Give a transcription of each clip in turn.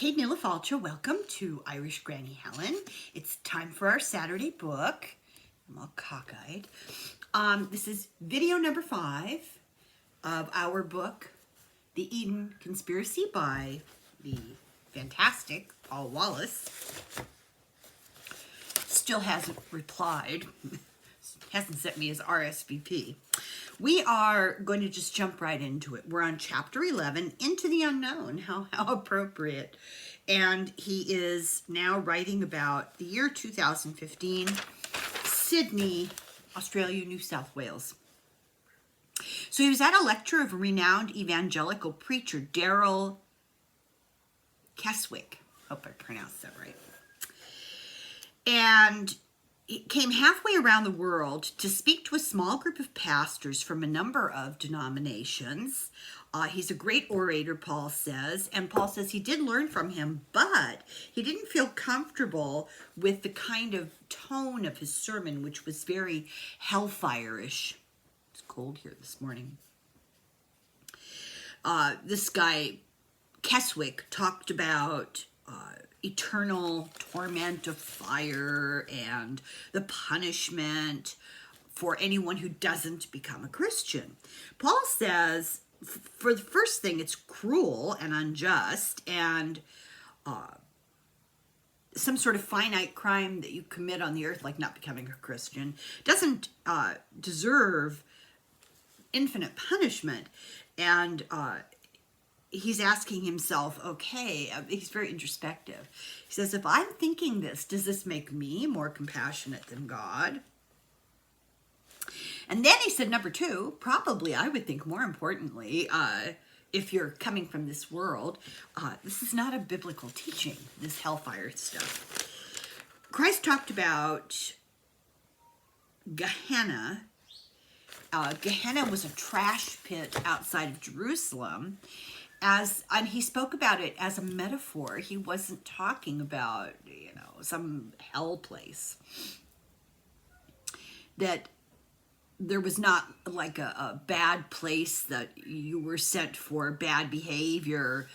Kate Nilafalcha, welcome to Irish Granny Helen. It's time for our Saturday book. I'm all cockeyed. This is video number 5 of our book, The Eden Conspiracy by the fantastic Paul Wallis. Still hasn't replied. Hasn't sent me his RSVP. We are going to just jump right into it. We're on chapter 11, Into the Unknown. How appropriate. And he is now writing about the year 2015, Sydney, Australia, New South Wales. So he was at a lecture of renowned evangelical preacher Daryl Keswick. Hope I pronounced that right. And he came halfway around the world to speak to a small group of pastors from a number of denominations. He's a great orator, Paul says, and Paul says he did learn from him, but he didn't feel comfortable with the kind of tone of his sermon, which was very hellfire-ish. It's cold here this morning. This guy, Keswick, talked about eternal torment of fire and the punishment for anyone who doesn't become a Christian. Paul says, for the first thing, it's cruel and unjust and some sort of finite crime that you commit on the earth, like not becoming a Christian, doesn't deserve infinite punishment. And he's asking himself, okay, he's very introspective. He says, if I'm thinking this, does this make me more compassionate than God? And then he said, number 2, probably I would think more importantly, if you're coming from this world, this is not a biblical teaching, this hellfire stuff. Christ talked about Gehenna. Gehenna was a trash pit outside of Jerusalem. And he spoke about it as a metaphor. He wasn't talking about, some hell place. That there was not like a bad place that you were sent for bad behavior,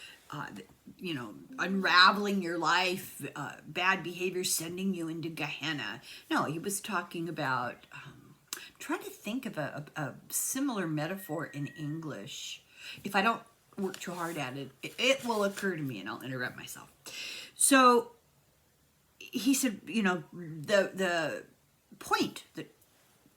unraveling your life, bad behavior sending you into Gehenna. No, he was talking about, trying to think of a similar metaphor in English. If I don't work too hard at it, it will occur to me and I'll interrupt myself. So he said, the point that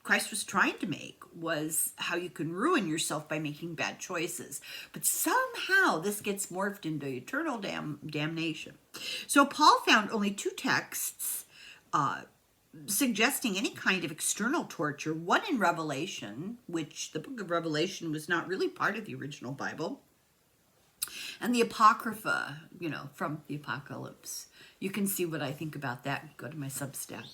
Christ was trying to make was how you can ruin yourself by making bad choices. But somehow this gets morphed into eternal damnation. So Paul found only 2 texts suggesting any kind of external torture. One in Revelation, which the book of Revelation was not really part of the original Bible. And the Apocrypha, from the Apocalypse. You can see what I think about that. Go to my Substack.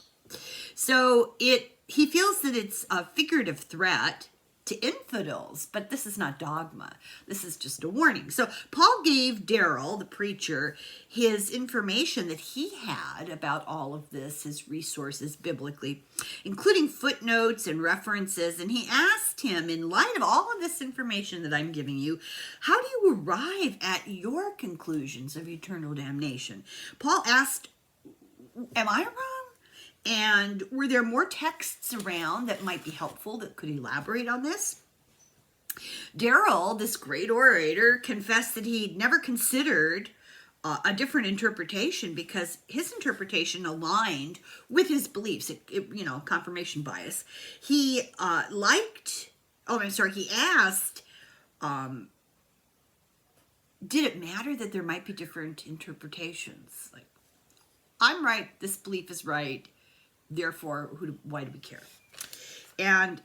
So he feels that it's a figurative threat to infidels, but this is not dogma. This is just a warning. So Paul gave Daryl, the preacher, his information that he had about all of this, his resources biblically, including footnotes and references. And he asked him, in light of all of this information that I'm giving you, how do you arrive at your conclusions of eternal damnation? Paul asked, am I wrong? And were there more texts around that might be helpful that could elaborate on this? Daryl, this great orator, confessed that he'd never considered a different interpretation because his interpretation aligned with his beliefs, confirmation bias. He he asked, did it matter that there might be different interpretations? Like, I'm right, this belief is right. Therefore, why do we care? And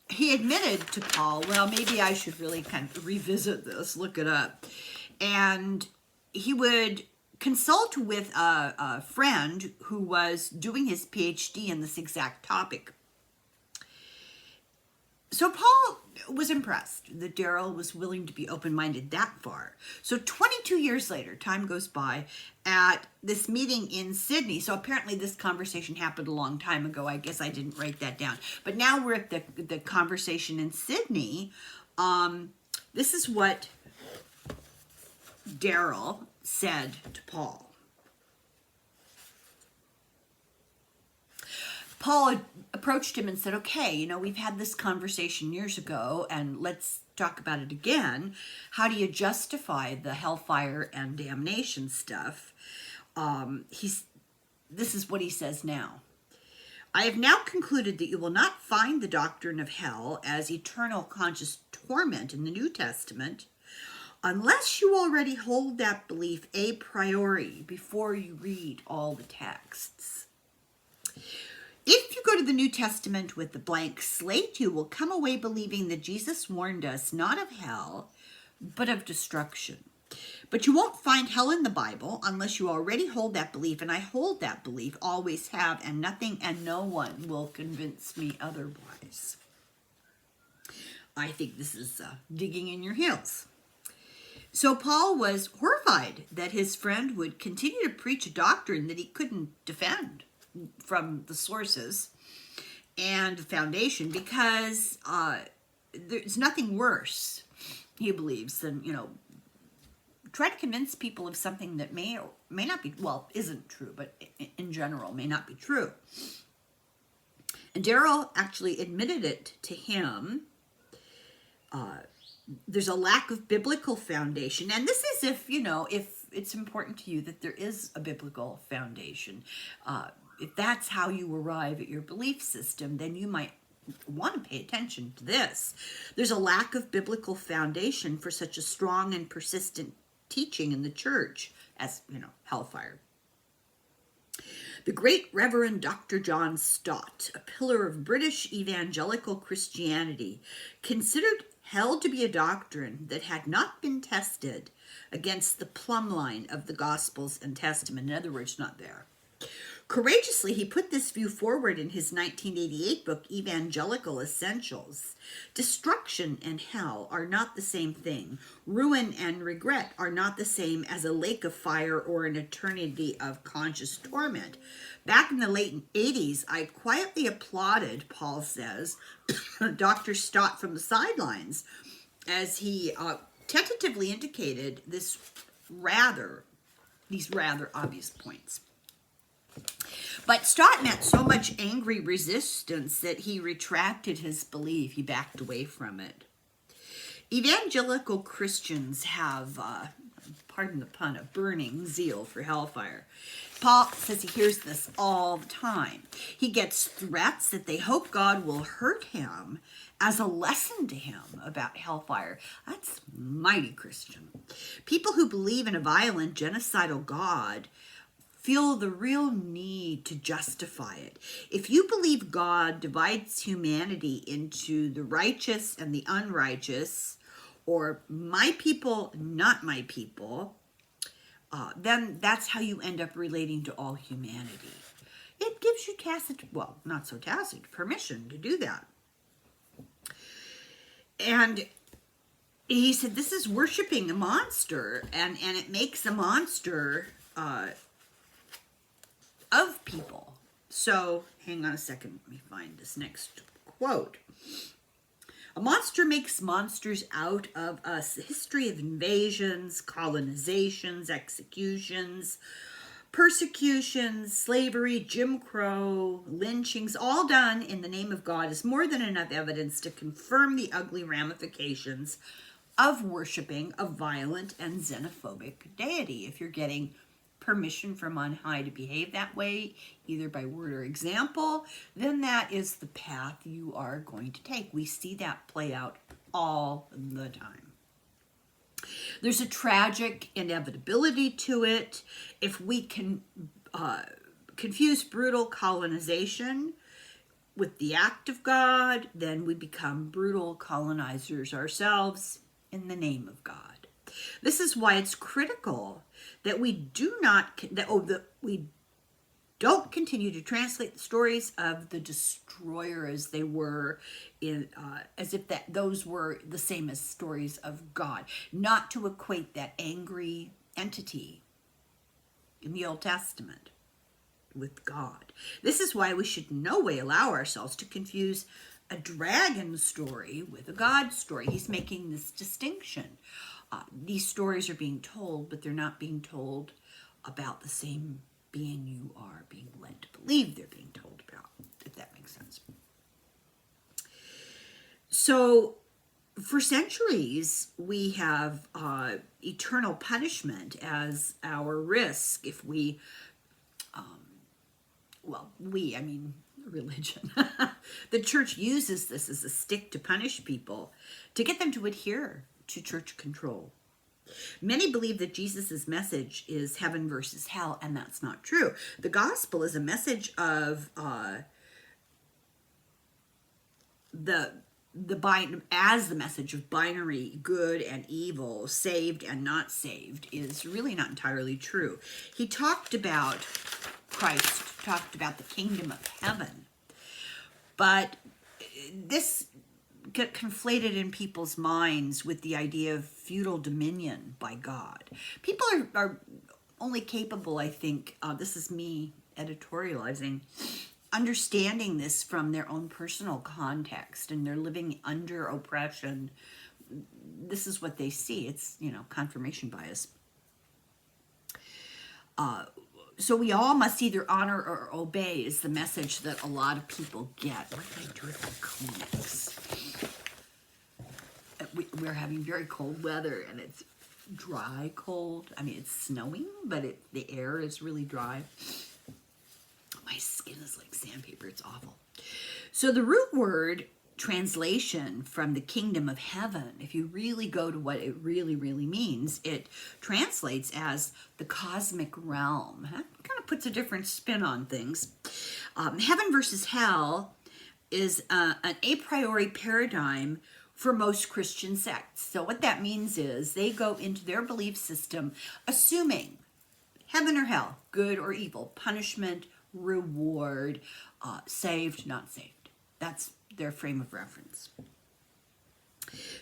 he admitted to Paul, well, maybe I should really kind of revisit this, look it up. And he would consult with a friend who was doing his PhD in this exact topic. So Paul was impressed that Daryl was willing to be open-minded that far. So 22 years later, time goes by, at this meeting in Sydney. So apparently this conversation happened a long time ago. I guess I didn't write that down. But now we're at the conversation in Sydney. This is what Daryl said to Paul. Paul approached him and said, okay, you know, we've had this conversation years ago, and let's talk about it again. How do you justify the hellfire and damnation stuff? This is what he says now. I have now concluded that you will not find the doctrine of hell as eternal conscious torment in the New Testament unless you already hold that belief a priori before you read all the texts. If you go to the New Testament with the blank slate, you will come away believing that Jesus warned us not of hell, but of destruction. But you won't find hell in the Bible unless you already hold that belief, and I hold that belief, always have, and nothing and no one will convince me otherwise. I think this is digging in your heels. So Paul was horrified that his friend would continue to preach a doctrine that he couldn't defend from the sources and the foundation, because there's nothing worse, he believes, than, you know, try to convince people of something that may or may not be, well, isn't true, but in general may not be true. And Daryl actually admitted it to him. There's a lack of biblical foundation. And this is if, you know, if it's important to you that there is a biblical foundation. If that's how you arrive at your belief system, then you might want to pay attention to this. There's a lack of biblical foundation for such a strong and persistent teaching in the church as, you know, hellfire. The great Reverend Dr. John Stott, a pillar of British evangelical Christianity, considered hell to be a doctrine that had not been tested against the plumb line of the Gospels and Testament. In other words, not there. Courageously, he put this view forward in his 1988 book, Evangelical Essentials. Destruction and hell are not the same thing. Ruin and regret are not the same as a lake of fire or an eternity of conscious torment. Back in the late 80s, I quietly applauded, Paul says, Dr. Stott from the sidelines, as he tentatively indicated these rather obvious points. But Stott met so much angry resistance that he retracted his belief. He backed away from it. Evangelical Christians have, pardon the pun, a burning zeal for hellfire. Paul says he hears this all the time. He gets threats that they hope God will hurt him as a lesson to him about hellfire. That's mighty Christian. People who believe in a violent, genocidal God feel the real need to justify it. If you believe God divides humanity into the righteous and the unrighteous, or my people, not my people, then that's how you end up relating to all humanity. It gives you tacit, well, not so tacit, permission to do that. And he said this is worshiping a monster, and it makes a monster of people. So, hang on a second, let me find this next quote. A monster makes monsters out of us. The history of invasions, colonizations, executions, persecutions, slavery, Jim Crow, lynchings, all done in the name of God, is more than enough evidence to confirm the ugly ramifications of worshiping a violent and xenophobic deity. If you're getting permission from on high to behave that way, either by word or example, then that is the path you are going to take. We see that play out all the time. There's a tragic inevitability to it. If we can confuse brutal colonization with the act of God, then we become brutal colonizers ourselves in the name of God. This is why it's critical that we don't continue to translate the stories of the destroyer as they were as if those were the same as stories of God. Not to equate that angry entity in the Old Testament with God. This is why we should in no way allow ourselves to confuse a dragon story with a God story. He's making this distinction. These stories are being told, but they're not being told about the same being you are being led to believe they're being told about, if that makes sense. So for centuries, we have eternal punishment as our risk if we, I mean religion. The church uses this as a stick to punish people, to get them to adhere to church control. Many believe that Jesus' message is heaven versus hell, and that's not true. The gospel is a message of the message of binary good and evil, saved and not saved, is really not entirely true. Christ talked about the kingdom of heaven, but this get conflated in people's minds with the idea of feudal dominion by God. People are only capable, I think, this is me editorializing, understanding this from their own personal context, and they're living under oppression. This is what they see. It's, confirmation bias. So we all must either honor or obey is the message that a lot of people get. What did I do with my Kleenex? We're having very cold weather, and it's dry cold. I mean, it's snowing, but the air is really dry. My skin is like sandpaper. It's awful. So the root word translation from the kingdom of heaven, if you really go to what it really, really means, it translates as the cosmic realm. That kind of puts a different spin on things. Heaven versus hell is an a priori paradigm for most Christian sects. So what that means is they go into their belief system assuming heaven or hell, good or evil, punishment, reward, saved, not saved. That's their frame of reference.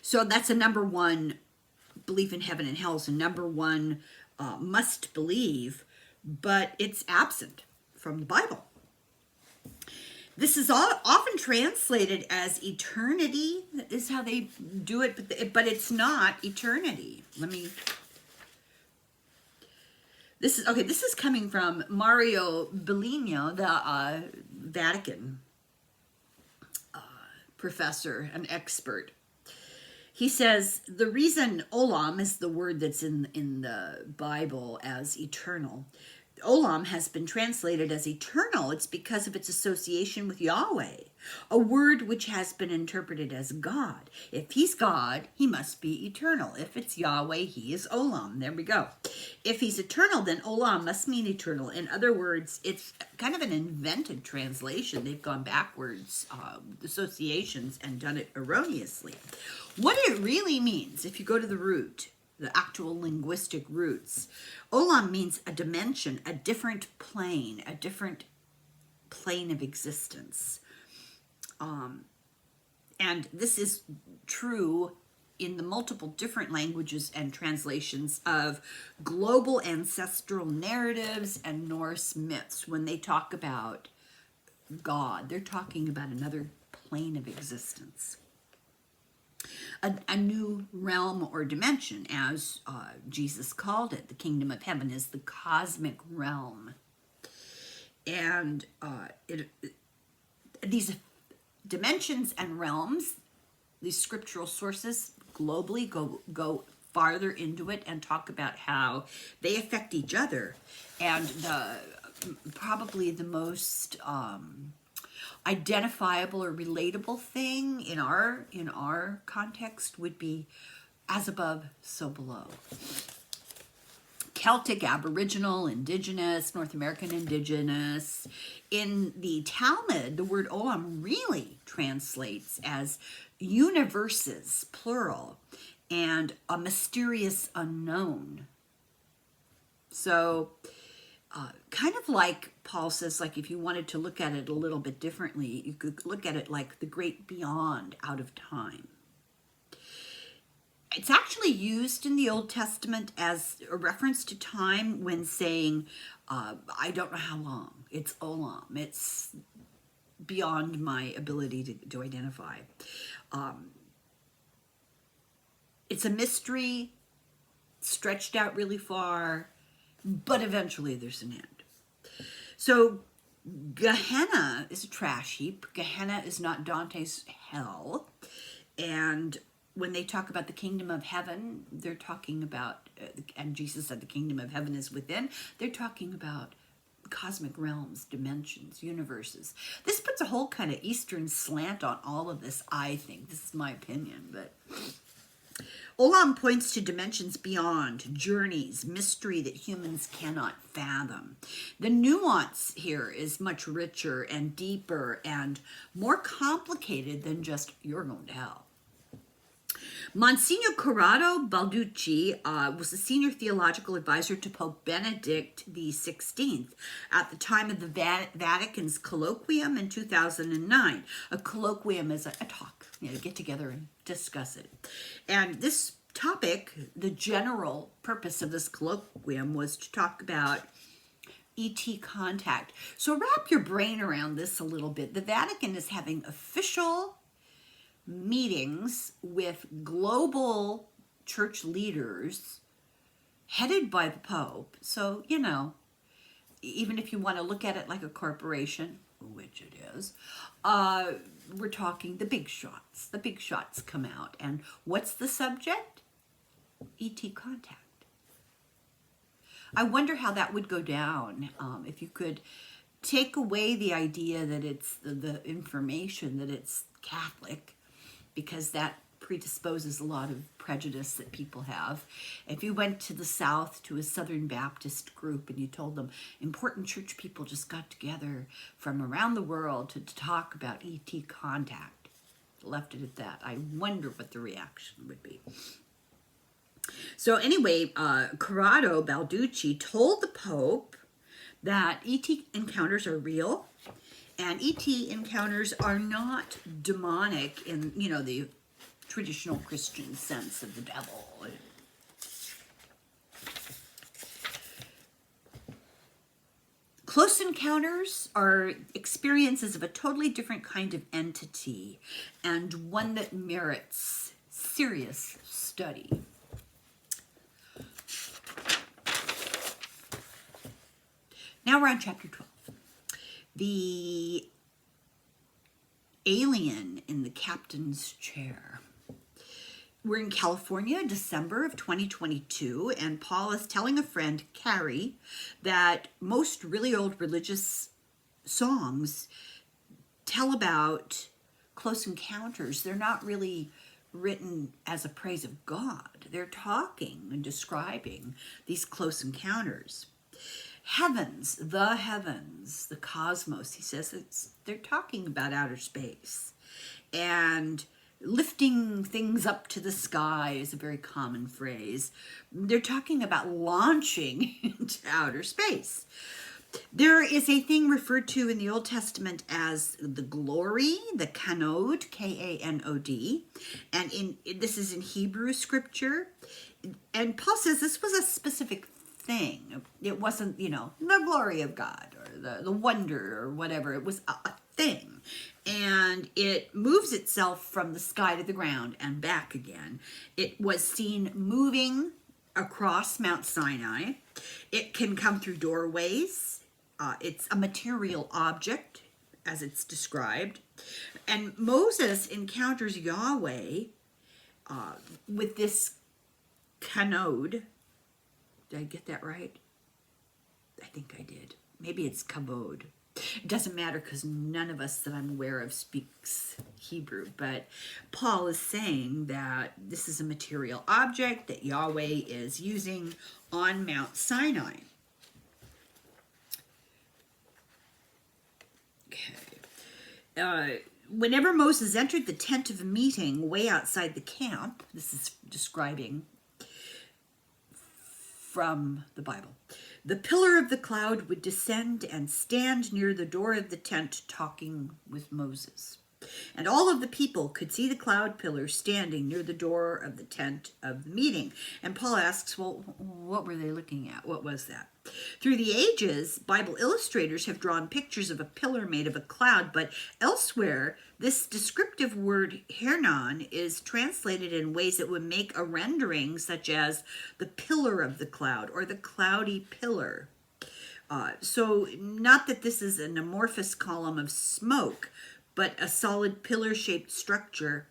So that's a number one belief in heaven and hell. Is a number one must believe, but it's absent from the Bible. This is often translated as eternity. That is how they do it, but it's not eternity. This is coming from Mario Bellino, the Vatican professor, an expert. He says the reason olam is the word that's in the Bible as eternal. Olam has been translated as eternal. It's because of its association with Yahweh, a word which has been interpreted as God. If he's God, he must be eternal. If it's Yahweh, he is Olam. There we go. If he's eternal, then Olam must mean eternal. In other words, it's kind of an invented translation. They've gone backwards, associations, and done it erroneously. What it really means, if you go to the root, the actual linguistic roots, olam means a dimension, a different plane of existence. And this is true in the multiple different languages and translations of global ancestral narratives and Norse myths. When they talk about God, they're talking about another plane of existence. A new realm or dimension, as Jesus called it. The kingdom of heaven is the cosmic realm. And these dimensions and realms, these scriptural sources globally go farther into it and talk about how they affect each other. And probably the most identifiable or relatable thing in our context would be as above, so below. Celtic, Aboriginal, Indigenous, North American Indigenous. In the Talmud, the word olam really translates as universes, plural, and a mysterious unknown. So kind of like Paul says, like if you wanted to look at it a little bit differently, you could look at it like the great beyond, out of time. It's actually used in the Old Testament as a reference to time when saying, I don't know how long. It's olam. It's beyond my ability to identify. It's a mystery stretched out really far, but eventually there's an end. So Gehenna is a trash heap. Gehenna is not Dante's hell. And when they talk about the kingdom of heaven, they're talking about, and Jesus said the kingdom of heaven is within, they're talking about cosmic realms, dimensions, universes. This puts a whole kind of Eastern slant on all of this, I think. This is my opinion, but Olam points to dimensions beyond, journeys, mystery that humans cannot fathom. The nuance here is much richer and deeper and more complicated than just you're going to hell. Monsignor Corrado Balducci was the senior theological advisor to Pope Benedict XVI at the time of the Vatican's colloquium in 2009. A colloquium is a talk, get together and discuss it. And this topic, the general purpose of this colloquium was to talk about ET contact. So wrap your brain around this a little bit. The Vatican is having official meetings with global church leaders headed by the Pope. So, even if you want to look at it like a corporation, which it is, we're talking the big shots. The big shots come out. And what's the subject? ET contact. I wonder how that would go down if you could take away the idea that it's the information that it's Catholic, because that predisposes a lot of prejudice that people have. If you went to the South to a Southern Baptist group and you told them important church people just got together from around the world to talk about ET contact, left it at that, I wonder what the reaction would be. So anyway, Corrado Balducci told the Pope that ET encounters are real, and ET encounters are not demonic in, the traditional Christian sense of the devil. Close encounters are experiences of a totally different kind of entity, and one that merits serious study. Now we're on chapter 12. The alien in the captain's chair. We're in California, December of 2022, and Paul is telling a friend, Carrie, that most really old religious songs tell about close encounters. They're not really written as a praise of God. They're talking and describing these close encounters. Heavens, the cosmos, he says, they're talking about outer space. And lifting things up to the sky is a very common phrase. They're talking about launching into outer space. There is a thing referred to in the Old Testament as the glory, the kanod, K-A-N-O-D. And this is in Hebrew scripture. And Paul says this was a specific thing. It wasn't, the glory of God or the wonder or whatever. It was a thing. And it moves itself from the sky to the ground and back again. It was seen moving across Mount Sinai. It can come through doorways. It's a material object, as it's described. And Moses encounters Yahweh with this kanod. Did I get that right? I think I did. Maybe it's kavod. It doesn't matter because none of us that I'm aware of speaks Hebrew. But Paul is saying that this is a material object that Yahweh is using on Mount Sinai. Okay. Whenever Moses entered the tent of meeting way outside the camp, this is describing from the Bible, the pillar of the cloud would descend and stand near the door of the tent talking with Moses. And all of the people could see the cloud pillar standing near the door of the tent of the meeting. And Paul asks, well, what were they looking at? What was that? Through the ages, Bible illustrators have drawn pictures of a pillar made of a cloud, but elsewhere, this descriptive word hernon is translated in ways that would make a rendering such as the pillar of the cloud or the cloudy pillar. So not that this is an amorphous column of smoke, but a solid pillar-shaped structure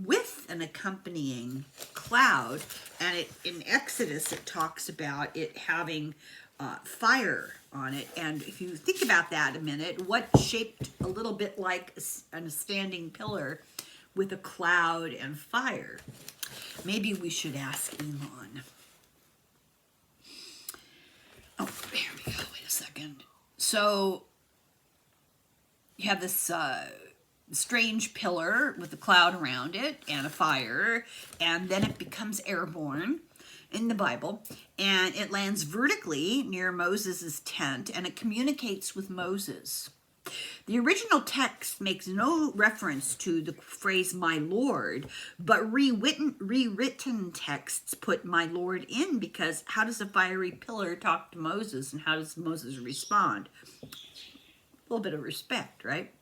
with an accompanying cloud. And in Exodus, it talks about it having fire on it. And if you think about that a minute, what shaped a little bit like a standing pillar with a cloud and fire? Maybe we should ask Elon. Oh, here we go. Wait a second. So you have this strange pillar with a cloud around it and a fire, and then it becomes airborne in the Bible, and it lands vertically near Moses' tent, and it communicates with Moses. The original text makes no reference to the phrase "my Lord," but rewritten texts put "my Lord" in, because how does a fiery pillar talk to Moses, and how does Moses respond? A little bit of respect, right?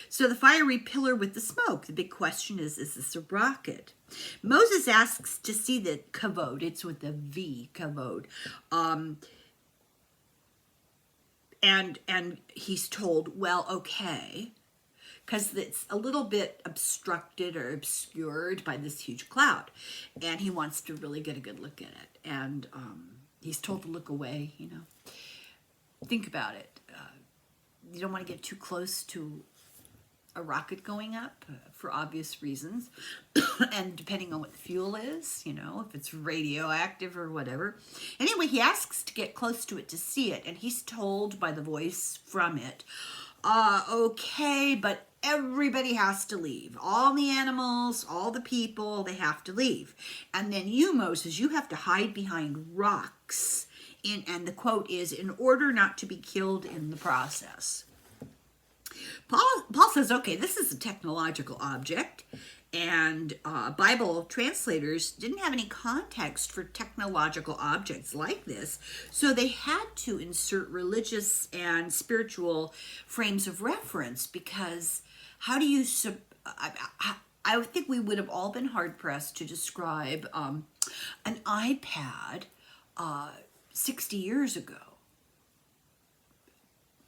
So the fiery pillar with the smoke, the big question is this a rocket? Moses asks to see the kavod. It's with a V, kavod. And he's told, well, okay, because it's a little bit obstructed or obscured by this huge cloud. And he wants to really get a good look at it. And he's told to look away, you know. Think about it. You don't want to get too close to a rocket going up for obvious reasons. And depending on what the fuel is, you know, if it's radioactive or whatever. Anyway, he asks to get close to it to see it. And he's told by the voice from it, okay, but everybody has to leave. All the animals, all the people, they have to leave. And then you, Moses, you have to hide behind rocks. And the quote is, in order not to be killed in the process. Paul says, okay, this is a technological object, and Bible translators didn't have any context for technological objects like this, so they had to insert religious and spiritual frames of reference, because how do you... I think we would have all been hard-pressed to describe an iPad 60 years ago.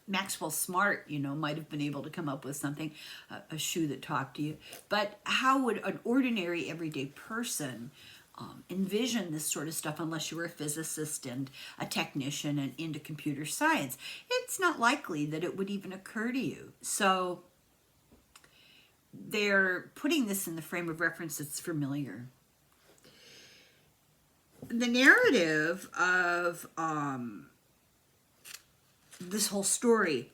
Maxwell Smart, you know, might have been able to come up with something, a shoe that talked to you. But how would an ordinary, everyday person envision this sort of stuff unless you were a physicist and a technician and into computer science? It's not likely that it would even occur to you. So they're putting this in the frame of reference that's familiar. The narrative of this whole story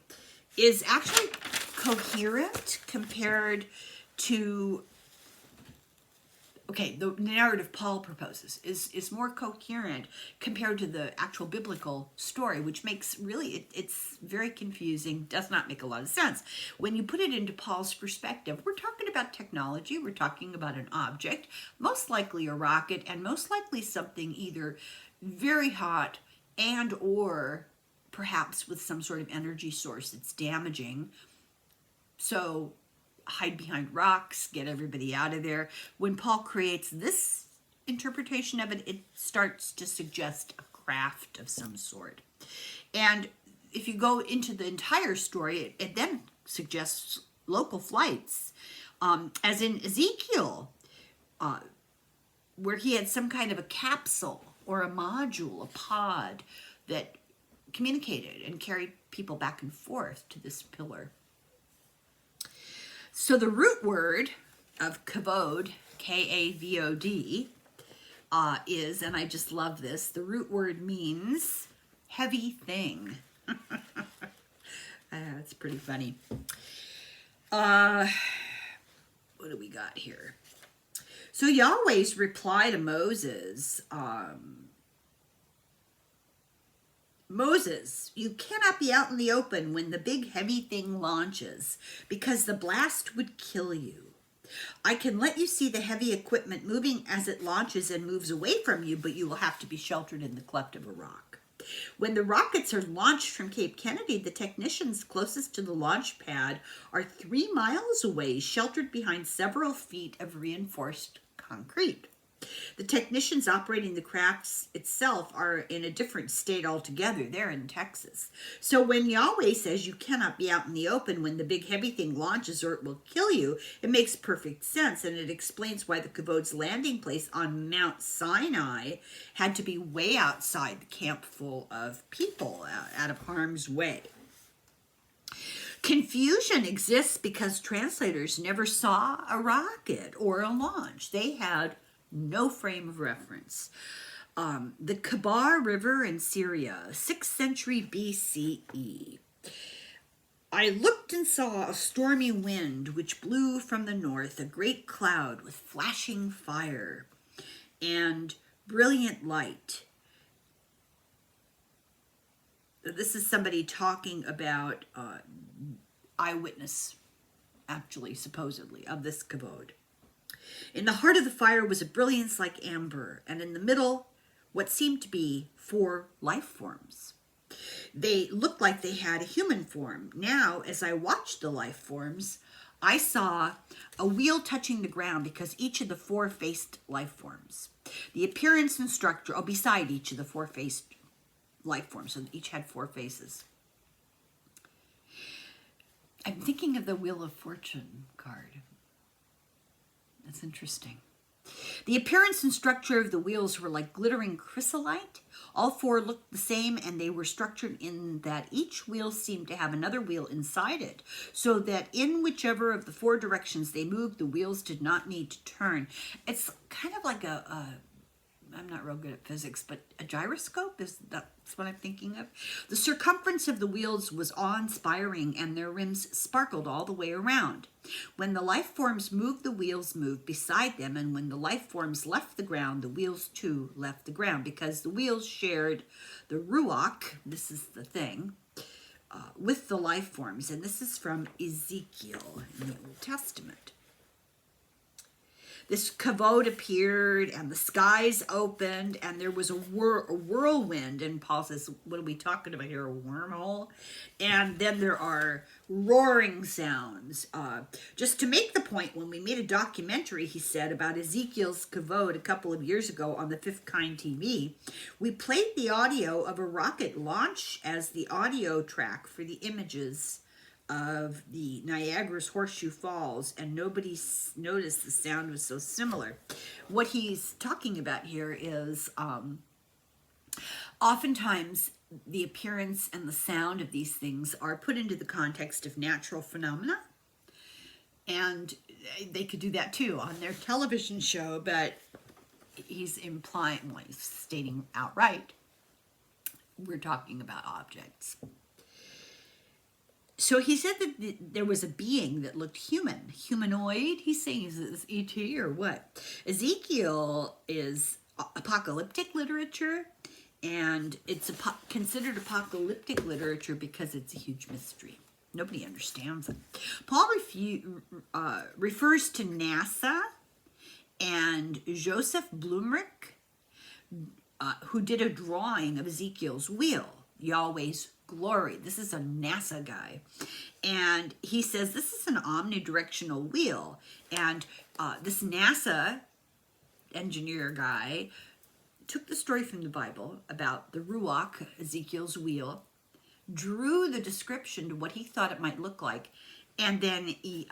is actually coherent compared to, okay, the narrative Paul proposes is more coherent compared to the actual biblical story, which makes really, it's very confusing, does not make a lot of sense. When you put it into Paul's perspective, we're talking about technology, we're talking about an object, most likely a rocket, and most likely something either very hot and or perhaps with some sort of energy source that's damaging. So hide behind rocks, get everybody out of there. When Paul creates this interpretation of it, it starts to suggest a craft of some sort. And if you go into the entire story, it then suggests local flights, as in Ezekiel, where he had some kind of a capsule or a module, a pod that communicated and carried people back and forth to this pillar. So the root word of kavod, K-A-V-O-D, is, and I just love this, the root word means heavy thing. That's pretty funny. What do we got here? So Yahweh's reply to Moses, Moses, you cannot be out in the open when the big heavy thing launches, because the blast would kill you. I can let you see the heavy equipment moving as it launches and moves away from you, but you will have to be sheltered in the cleft of a rock. When the rockets are launched from Cape Kennedy, the technicians closest to the launch pad are 3 miles away, sheltered behind several feet of reinforced concrete. The technicians operating the crafts itself are in a different state altogether. They're in Texas. So when Yahweh says you cannot be out in the open when the big heavy thing launches or it will kill you, it makes perfect sense, and it explains why the Kavod's landing place on Mount Sinai had to be way outside the camp full of people, out of harm's way. Confusion exists because translators never saw a rocket or a launch. They had no frame of reference. The Kabar River in Syria, 6th century BCE. I looked and saw a stormy wind which blew from the north, a great cloud with flashing fire and brilliant light. This is somebody talking about eyewitness, actually, supposedly, of this kavod. In the heart of the fire was a brilliance like amber, and in the middle, what seemed to be 4 life forms. They looked like they had a human form. Now, as I watched the life forms, I saw a wheel touching the ground because each of the 4 faced life forms. The appearance and structure, beside each of the 4 faced life forms, so each had 4 faces. I'm thinking of the Wheel of Fortune card. That's interesting. The appearance and structure of the wheels were like glittering chrysolite. All 4 looked the same, and they were structured in that each wheel seemed to have another wheel inside it, so that in whichever of the 4 directions they moved, the wheels did not need to turn. It's kind of like I'm not real good at physics, but a gyroscope, that's what I'm thinking of. The circumference of the wheels was awe-inspiring, and their rims sparkled all the way around. When the life forms moved, the wheels moved beside them, and when the life forms left the ground, the wheels too left the ground, because the wheels shared the ruach, this is the thing, with the life forms. And this is from Ezekiel in the Old Testament. This kavod appeared, and the skies opened, and there was a whirlwind. And Paul says, what are we talking about here, a wormhole? And then there are roaring sounds. Just to make the point, when we made a documentary, he said, about Ezekiel's kavod a couple of years ago on the Fifth Kind TV, we played the audio of a rocket launch as the audio track for the images of the Niagara's Horseshoe Falls, and nobody noticed the sound was so similar. What he's talking about here is oftentimes the appearance and the sound of these things are put into the context of natural phenomena, and they could do that too on their television show, but he's implying, well, he's stating outright, we're talking about objects. So he said that there was a being that looked human, humanoid. He's saying, is this E.T. or what? Ezekiel is apocalyptic literature, and it's considered apocalyptic literature because it's a huge mystery. Nobody understands it. Paul refers to NASA and Joseph Blumrich, who did a drawing of Ezekiel's wheel, Yahweh's glory. This is a NASA guy, and he says this is an omnidirectional wheel, and this NASA engineer guy took the story from the Bible about the ruach, Ezekiel's wheel, drew the description to what he thought it might look like, and then he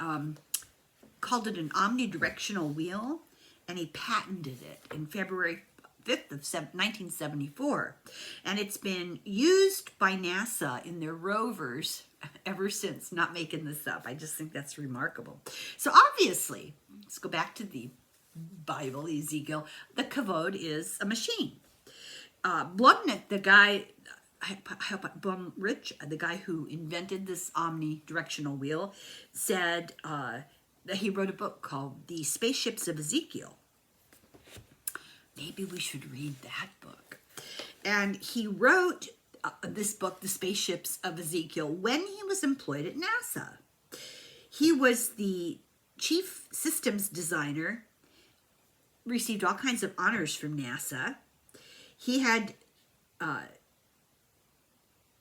called it an omnidirectional wheel, and he patented it in February 5th of 1974, and it's been used by NASA in their rovers ever since. Not making this up, I just think that's remarkable. So obviously, let's go back to the Bible, Ezekiel, the kavod is a machine. Blumrich, the guy, Blumrich, the guy who invented this omnidirectional wheel, said that he wrote a book called The Spaceships of Ezekiel. Maybe we should read that book. And he wrote this book, The Spaceships of Ezekiel, when he was employed at NASA. He was the chief systems designer, received all kinds of honors from NASA. He had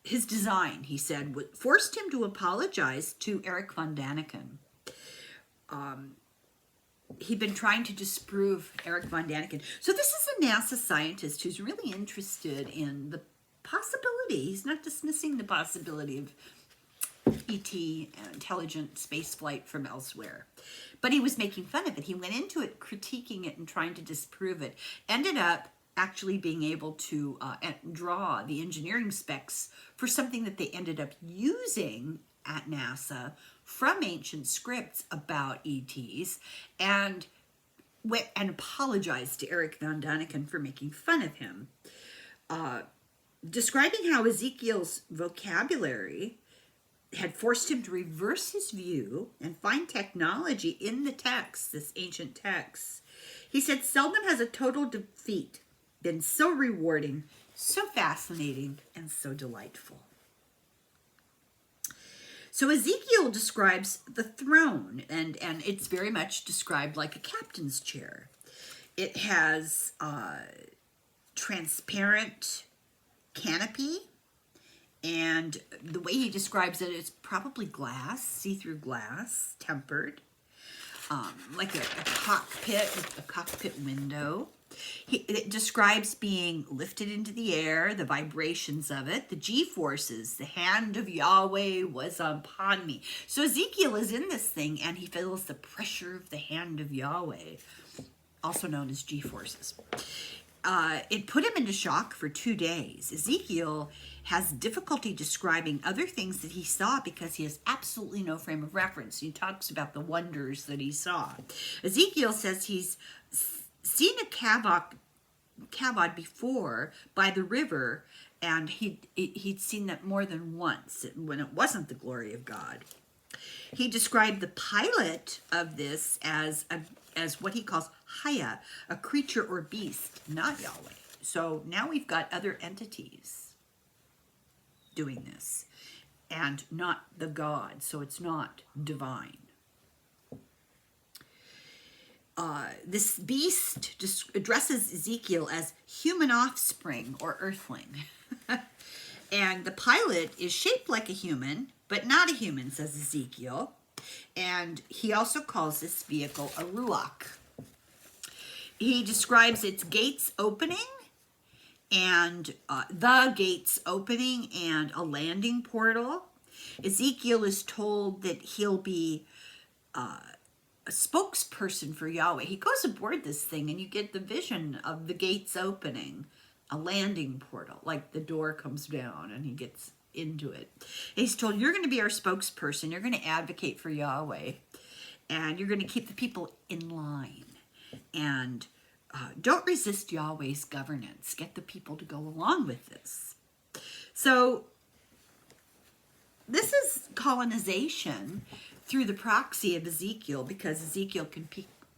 his design, he said, forced him to apologize to Eric von Daniken. He'd been trying to disprove Eric von Daniken. So this is a NASA scientist who's really interested in the possibility. He's not dismissing the possibility of ET, intelligent space flight from elsewhere. But he was making fun of it. He went into it critiquing it and trying to disprove it. Ended up actually being able to draw the engineering specs for something that they ended up using at NASA from ancient scripts about ETs, and went and apologized to Eric von Daniken for making fun of him. Describing how Ezekiel's vocabulary had forced him to reverse his view and find technology in the text, this ancient text. He said, seldom has a total defeat been so rewarding, so fascinating, and so delightful. So Ezekiel describes the throne, and it's very much described like a captain's chair. It has transparent canopy, and the way he describes it is probably glass, see-through glass, tempered, like a cockpit with a cockpit window. It describes being lifted into the air, the vibrations of it, the G-forces, the hand of Yahweh was upon me. So Ezekiel is in this thing, and he feels the pressure of the hand of Yahweh, also known as G-forces. It put him into shock for 2 days. Ezekiel has difficulty describing other things that he saw because he has absolutely no frame of reference. He talks about the wonders that he saw. Ezekiel says he's seen a kavod before by the river, and he'd seen that more than once when it wasn't the glory of God. He described the pilot of this as what he calls Haya, a creature or beast, not Yahweh. So now we've got other entities doing this, and not the God, so it's not divine. This beast addresses Ezekiel as human offspring or earthling. And the pilot is shaped like a human, but not a human, says Ezekiel. And he also calls this vehicle a ruach. He describes its gates opening, and the gates opening, and a landing portal. Ezekiel is told that he'll be a spokesperson for Yahweh. He goes aboard this thing, and you get the vision of the gates opening, a landing portal, like the door comes down and he gets into it. He's told, you're going to be our spokesperson. You're going to advocate for Yahweh, and you're going to keep the people in line. And don't resist Yahweh's governance. Get the people to go along with this. So this is colonization through the proxy of Ezekiel, because Ezekiel can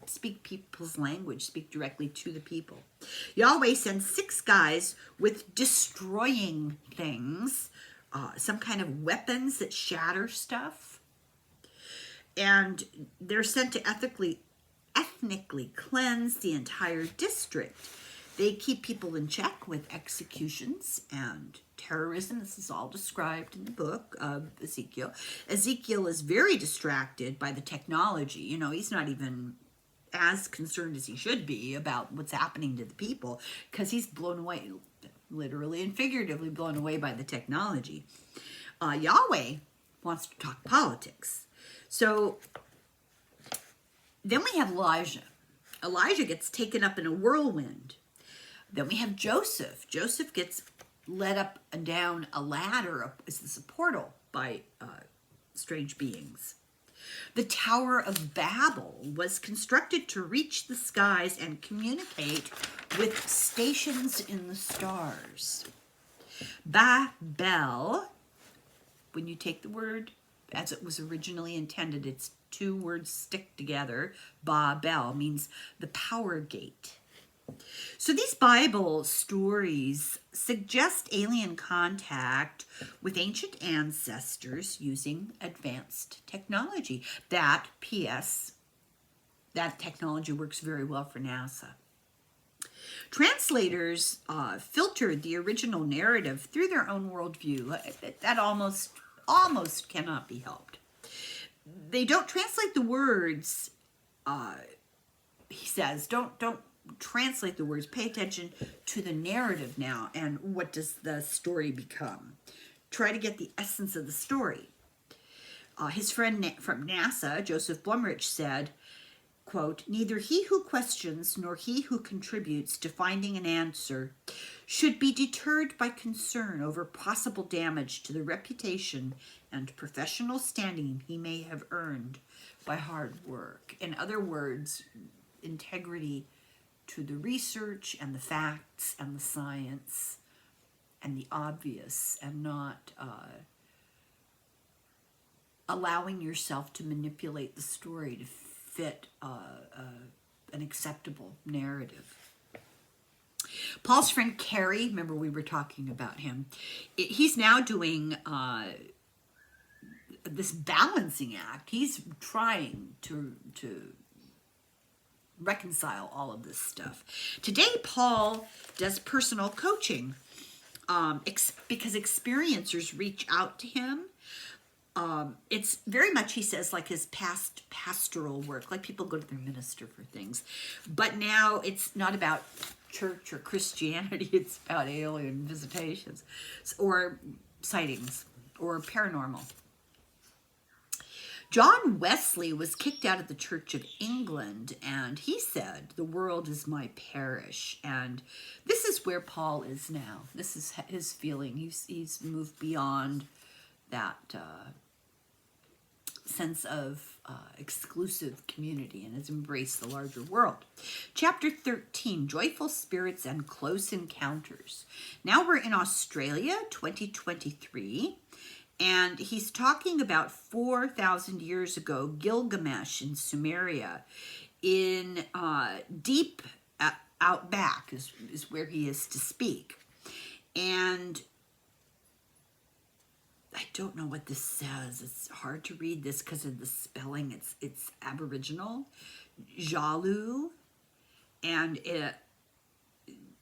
speak people's language, speak directly to the people. Yahweh sends 6 guys with destroying things, some kind of weapons that shatter stuff. And they're sent to ethnically cleanse the entire district. They keep people in check with executions and terrorism. This is all described in the book of Ezekiel. Ezekiel is very distracted by the technology. You know, he's not even as concerned as he should be about what's happening to the people, because he's blown away, literally and figuratively blown away by the technology. Yahweh wants to talk politics. So then we have Elijah. Elijah gets taken up in a whirlwind. Then we have Joseph. Joseph gets led up and down a ladder. Is this a portal by strange beings? The Tower of Babel was constructed to reach the skies and communicate with stations in the stars. Babel, when you take the word as it was originally intended, it's 2 words stick together. Babel means the power gate. So these Bible stories suggest alien contact with ancient ancestors using advanced technology. That, P.S., that technology works very well for NASA. Translators filtered the original narrative through their own worldview. That almost cannot be helped. They don't translate the words. He says, don't translate the words. Pay attention to the narrative now, and what does the story become? Try to get the essence of the story. His friend from NASA, Joseph Blumrich, said, quote, "Neither he who questions nor he who contributes to finding an answer should be deterred by concern over possible damage to the reputation and professional standing he may have earned by hard work." In other words, integrity to the research and the facts and the science and the obvious, and not allowing yourself to manipulate the story to fit an acceptable narrative. Paul's friend Kerry, remember we were talking about him, he's now doing this balancing act. He's trying to reconcile all of this stuff. Today, Paul does personal coaching because experiencers reach out to him. It's very much, he says, like his past pastoral work, like people go to their minister for things. But now it's not about church or Christianity, it's about alien visitations or sightings or paranormal. John Wesley was kicked out of the Church of England, and he said, "The world is my parish." And this is where Paul is now. This is his feeling. He's moved beyond that sense of exclusive community and has embraced the larger world. Chapter 13, Joyful Spirits and Close Encounters. Now we're in Australia, 2023. And he's talking about 4,000 years ago, Gilgamesh in Sumeria, in deep outback is where he is to speak. And I don't know what this says. It's hard to read this because of the spelling. It's Aboriginal, Jalu, and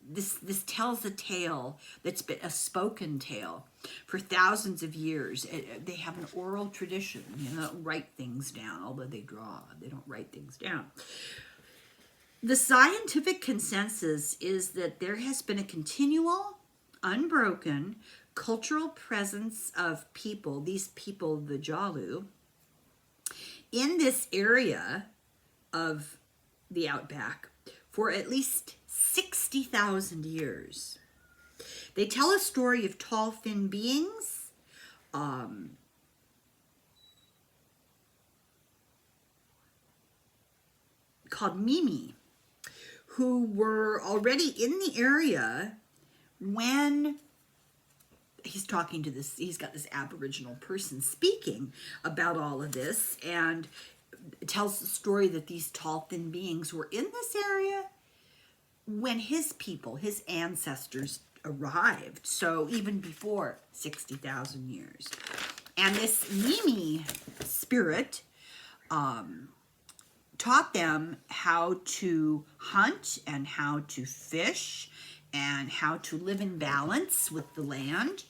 this tells a tale that's been a spoken tale for thousands of years. They have an oral tradition. They don't write things down, although they draw. They don't write things down. The scientific consensus is that there has been a continual, unbroken cultural presence of people, these people, the Jalu, in this area of the outback for at least 60,000 years. They tell a story of tall, thin beings, called Mimi, who were already in the area when he's talking to this, he's got this Aboriginal person speaking about all of this, and tells the story that these tall, thin beings were in this area when his people, his ancestors, arrived. So even before 60,000 years. And this Mimi spirit taught them how to hunt and how to fish and how to live in balance with the land.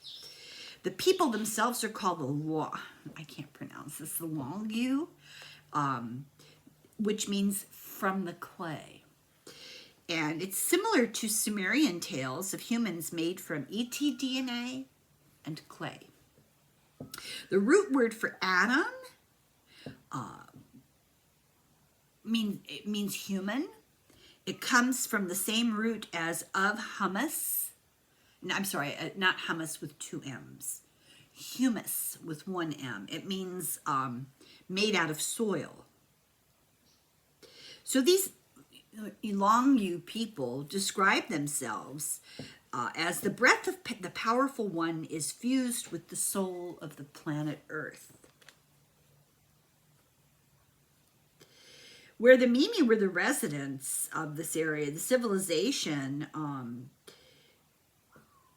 The people themselves are called I can't pronounce this, the Longu, which means from the clay. And it's similar to Sumerian tales of humans made from ET DNA and clay. The root word for Adam means human. It comes from the same root as of hummus. No, I'm sorry, not hummus with two M's. Humus with one M. It means made out of soil. So these Longu people describe themselves as the breath of the powerful one is fused with the soul of the planet Earth. Where the Mimi were the residents of this area, the civilization,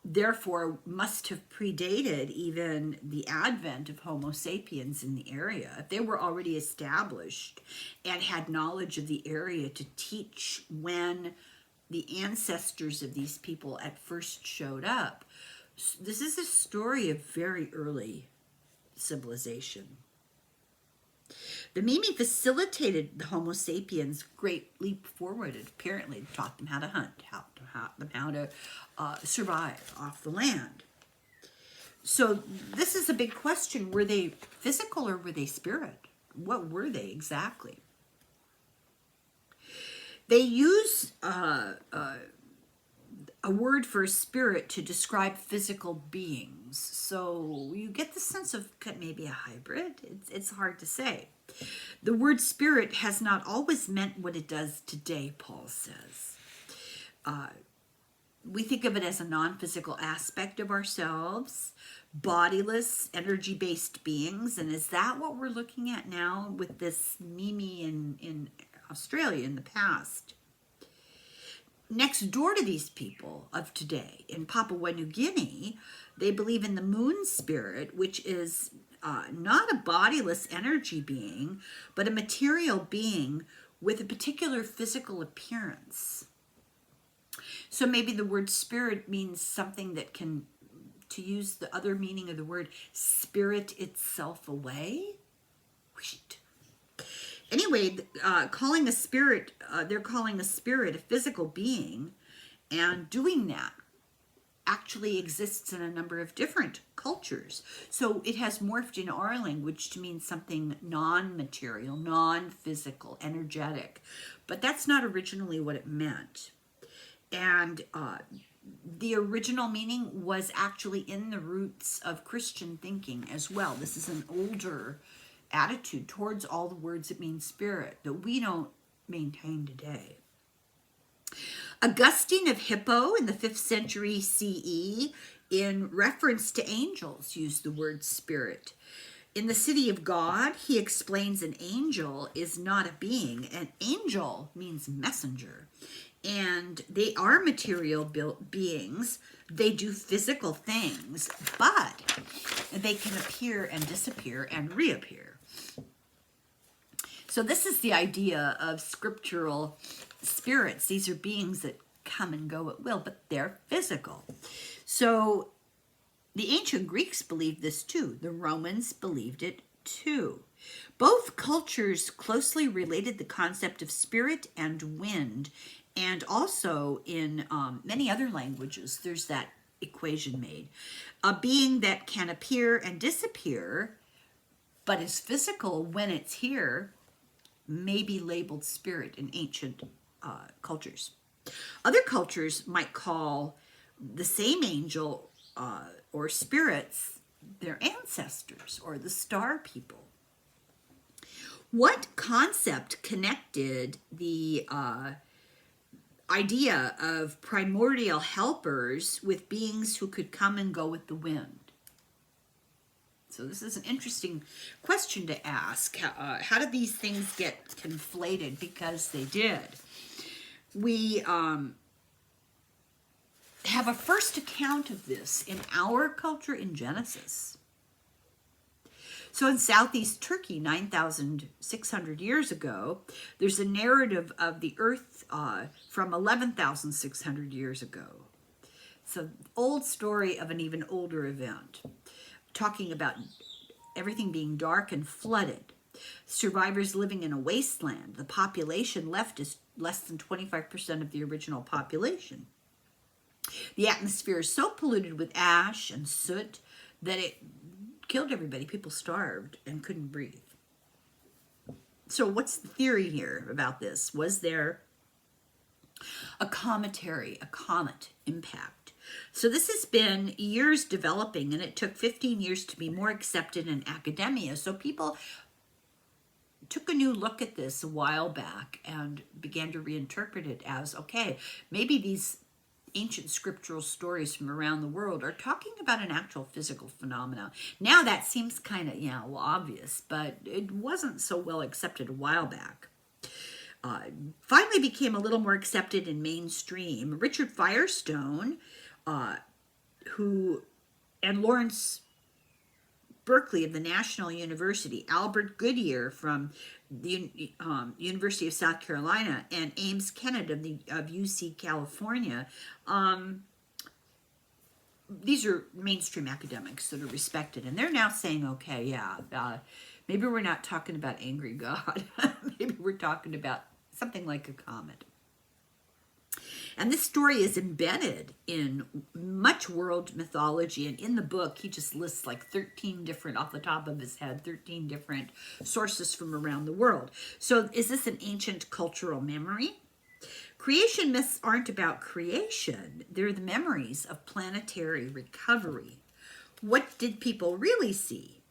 therefore, must have predated even the advent of Homo sapiens in the area. If they were already established and had knowledge of the area to teach when the ancestors of these people at first showed up, this is a story of very early civilization. The Mimi facilitated the Homo sapiens' great leap forward. It apparently taught them how to hunt, how to survive off the land. So this is a big question. Were they physical or were they spirit? What were they exactly? They use a word for a spirit to describe physical beings. So you get the sense of maybe a hybrid. It's hard to say. The word spirit has not always meant what it does today, Paul says. We think of it as a non-physical aspect of ourselves, bodiless, energy-based beings. And is that what we're looking at now with this Mimi in Australia in the past? Next door to these people of today, in Papua New Guinea, they believe in the moon spirit, which is not a bodiless energy being, but a material being with a particular physical appearance. So maybe the word spirit means something that can, to use the other meaning of the word, spirit itself away. Anyway, calling a spirit, they're calling a spirit a physical being, and doing that actually exists in a number of different cultures. So it has morphed in our language to mean something non-material, non-physical, energetic. But that's not originally what it meant. And the original meaning was actually in the roots of Christian thinking as well. This is an older attitude towards all the words that mean spirit that we don't maintain today. Augustine of Hippo in the 5th century CE, in reference to angels, used the word spirit. In the City of God, he explains an angel is not a being. An angel means messenger. And they are material beings. They do physical things, but they can appear and disappear and reappear. So this is the idea of scriptural spirits. These are beings that come and go at will, but they're physical. So the ancient Greeks believed this too. The Romans believed it too. Both cultures closely related the concept of spirit and wind, and also in many other languages, there's that equation made. A being that can appear and disappear, but is physical when it's here, may be labeled spirit in ancient cultures. Other cultures might call the same angel or spirits their ancestors or the star people. What concept connected the idea of primordial helpers with beings who could come and go with the wind? So this is an interesting question to ask. How did these things get conflated? Because they did. We have a first account of this in our culture in Genesis. So in southeast Turkey, 9,600 years ago, there's a narrative of the earth from 11,600 years ago. So old story of an even older event, talking about everything being dark and flooded. Survivors living in a wasteland. The population left is less than 25% of the original population. The atmosphere is so polluted with ash and soot that it killed everybody. People starved and couldn't breathe. So what's the theory here about this? Was there a comet impact? So this has been years developing, and it took 15 years to be more accepted in academia. So people took a new look at this a while back and began to reinterpret it as, okay, maybe these ancient scriptural stories from around the world are talking about an actual physical phenomena. Now that seems kind of, obvious, but it wasn't so well accepted a while back. finally became a little more accepted in mainstream. Richard Firestone, and Lawrence Berkeley of the National University, Albert Goodyear from the University of South Carolina, and Ames Kennett of UC California. These are mainstream academics that are respected, and they're now saying, okay, yeah, maybe we're not talking about angry God. Maybe we're talking about something like a comet. And this story is embedded in much world mythology. And in the book, he just lists like 13 different, off the top of his head, 13 different sources from around the world. So is this an ancient cultural memory? Creation myths aren't about creation. They're the memories of planetary recovery. What did people really see?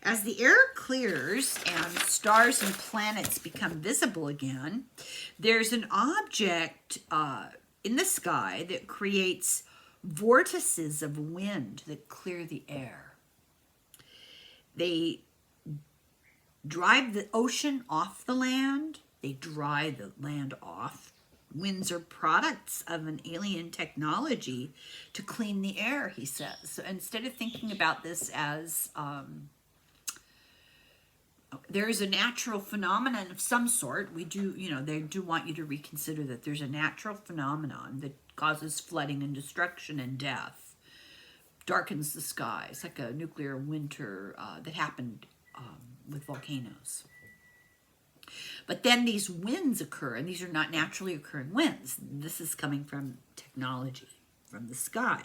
As the air clears and stars and planets become visible again, there's an object in the sky that creates vortices of wind that clear the air. They drive the ocean off the land. They dry the land off. Winds are products of an alien technology to clean the air, he says. So instead of thinking about this as there is a natural phenomenon of some sort. They do want you to reconsider that there's a natural phenomenon that causes flooding and destruction and death, darkens the skies, like a nuclear winter that happened with volcanoes. But then these winds occur, and these are not naturally occurring winds. This is coming from technology, from the sky.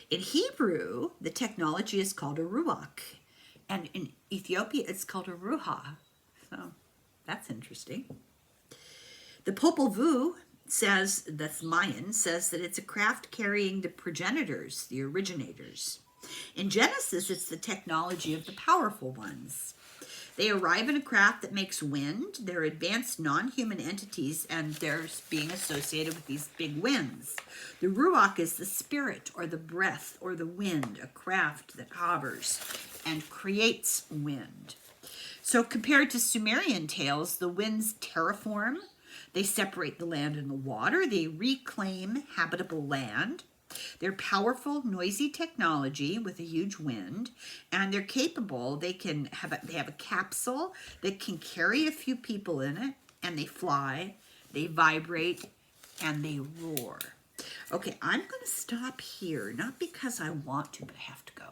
In Hebrew, the technology is called a ruach. And in Ethiopia, it's called a ruha. So that's interesting. The Popol Vuh says, that's Mayan, says that it's a craft carrying the progenitors, the originators. In Genesis, it's the technology of the powerful ones. They arrive in a craft that makes wind. They're advanced non-human entities, and they're being associated with these big winds. The ruach is the spirit or the breath or the wind, a craft that hovers and creates wind. So compared to Sumerian tales, the winds terraform. They separate the land and the water. They reclaim habitable land. They're powerful, noisy technology with a huge wind, and they're capable. They have a capsule that can carry a few people in it, and they fly, they vibrate, and they roar. Okay, I'm going to stop here, not because I want to, but I have to go.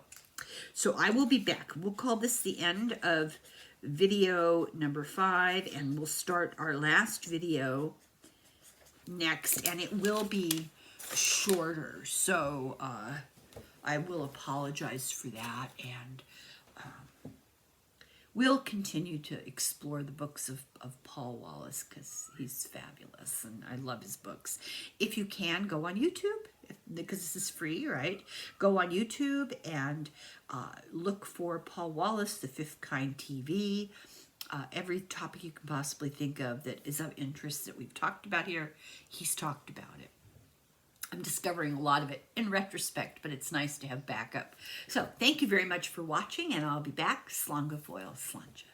So I will be back. We'll call this the end of video number 5, and we'll start our last video next, and it will be shorter, so I will apologize for that, and we'll continue to explore the books of Paul Wallis, because he's fabulous and I love his books. If you can, go on YouTube, because this is free, right? Go on YouTube and look for Paul Wallis, The Fifth Kind TV. Every topic you can possibly think of that is of interest that we've talked about here, he's talked about it. I'm discovering a lot of it in retrospect, but it's nice to have backup. So thank you very much for watching, and I'll be back. Slanga foil slunge.